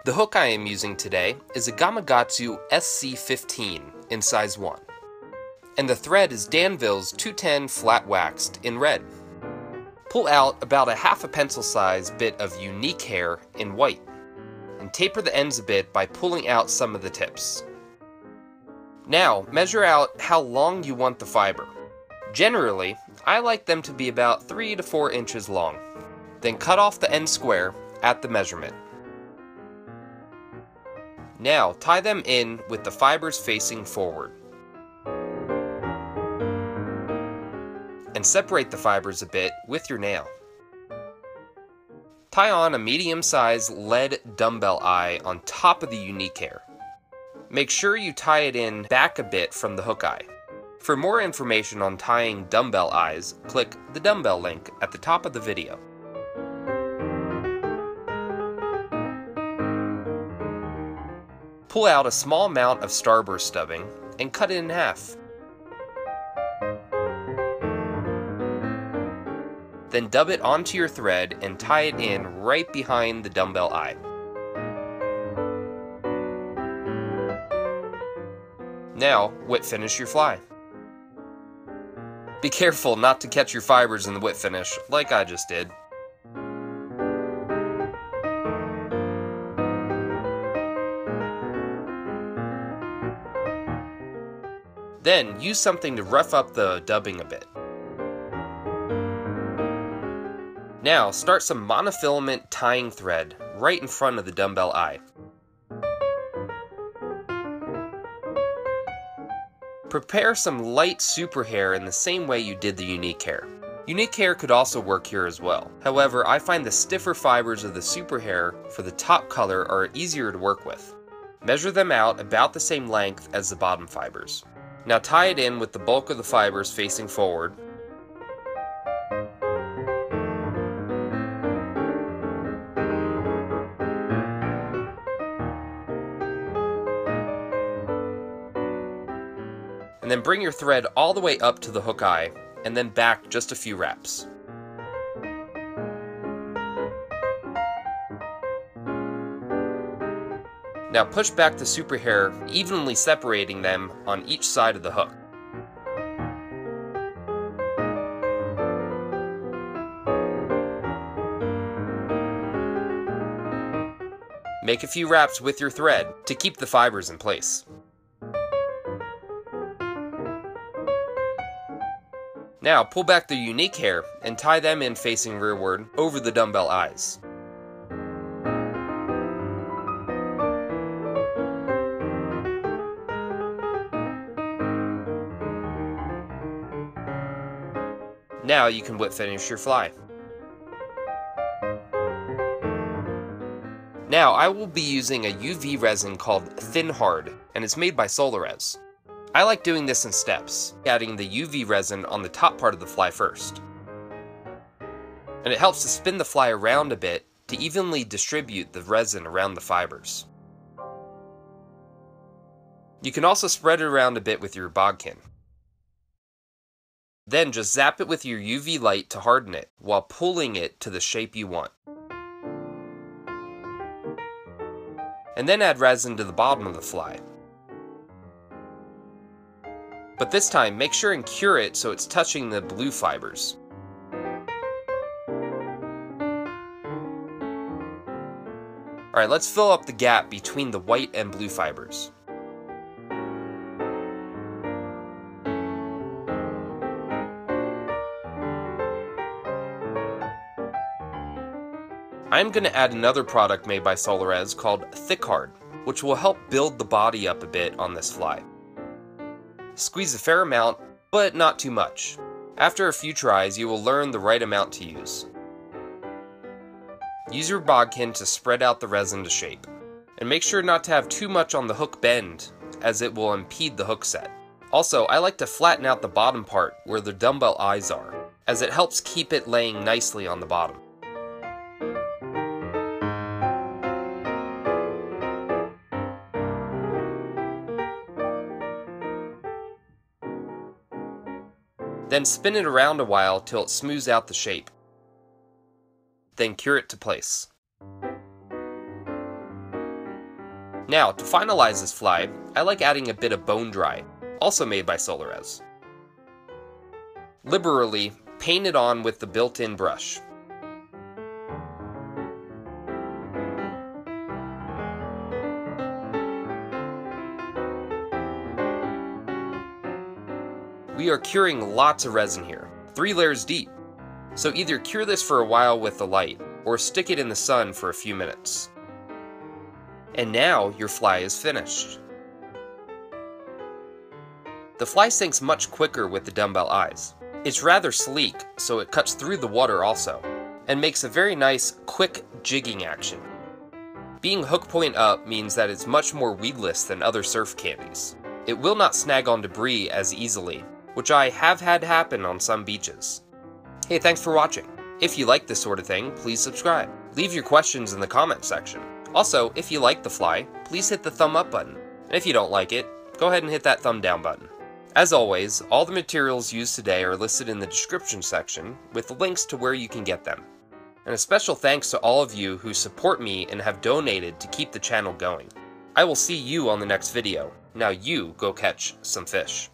The hook I am using today is a Gamakatsu SC15 in size 1. And the thread is Danville's 210 flat waxed in red. Pull out about a half a pencil size bit of unique hair in white, and taper the ends a bit by pulling out some of the tips. Now, measure out how long you want the fiber. Generally, I like them to be about 3 to 4 inches long. Then cut off the end square at the measurement. Now, tie them in with the fibers facing forward. And separate the fibers a bit with your nail. Tie on a medium-sized lead dumbbell eye on top of the unique hair. Make sure you tie it in back a bit from the hook eye. For more information on tying dumbbell eyes, click the dumbbell link at the top of the video. Pull out a small amount of starburst stubbing and cut it in half. Then dub it onto your thread and tie it in right behind the dumbbell eye. Now, whip finish your fly. Be careful not to catch your fibers in the whip finish, like I just did. Then, use something to rough up the dubbing a bit. Now, start some monofilament tying thread right in front of the dumbbell eye. Prepare some light super hair in the same way you did the unique hair. Unique hair could also work here as well. However, I find the stiffer fibers of the super hair for the top color are easier to work with. Measure them out about the same length as the bottom fibers. Now tie it in with the bulk of the fibers facing forward. And then bring your thread all the way up to the hook eye, and then back just a few wraps. Now push back the super hair, evenly separating them on each side of the hook. Make a few wraps with your thread to keep the fibers in place. Now pull back the unique hair and tie them in facing rearward over the dumbbell eyes. Now you can whip finish your fly. Now I will be using a UV resin called Thin Hard, and it's made by Solarez. I like doing this in steps, adding the UV resin on the top part of the fly first. And it helps to spin the fly around a bit to evenly distribute the resin around the fibers. You can also spread it around a bit with your bodkin. Then just zap it with your UV light to harden it, while pulling it to the shape you want. And then add resin to the bottom of the fly. But this time, make sure and cure it so it's touching the blue fibers. Alright, let's fill up the gap between the white and blue fibers. I'm going to add another product made by Solarez called Thick Hard, which will help build the body up a bit on this fly. Squeeze a fair amount, but not too much. After a few tries, you will learn the right amount to use. Use your bodkin to spread out the resin to shape. And make sure not to have too much on the hook bend, as it will impede the hook set. Also, I like to flatten out the bottom part where the dumbbell eyes are, as it helps keep it laying nicely on the bottom. Then spin it around a while till it smooths out the shape. Then cure it to place. Now, to finalize this fly, I like adding a bit of bone dry, also made by Solarez. Liberally paint it on with the built-in brush. We are curing lots of resin here, 3 layers deep. So either cure this for a while with the light, or stick it in the sun for a few minutes. And now your fly is finished. The fly sinks much quicker with the dumbbell eyes. It's rather sleek, so it cuts through the water also, and makes a very nice, quick jigging action. Being hook point up means that it's much more weedless than other surf candies. It will not snag on debris as easily, which I have had happen on some beaches. Hey, thanks for watching. If you like this sort of thing, please subscribe. Leave your questions in the comment section. Also, if you like the fly, please hit the thumb up button. And if you don't like it, go ahead and hit that thumb down button. As always, all the materials used today are listed in the description section with links to where you can get them. And a special thanks to all of you who support me and have donated to keep the channel going. I will see you on the next video. Now you go catch some fish.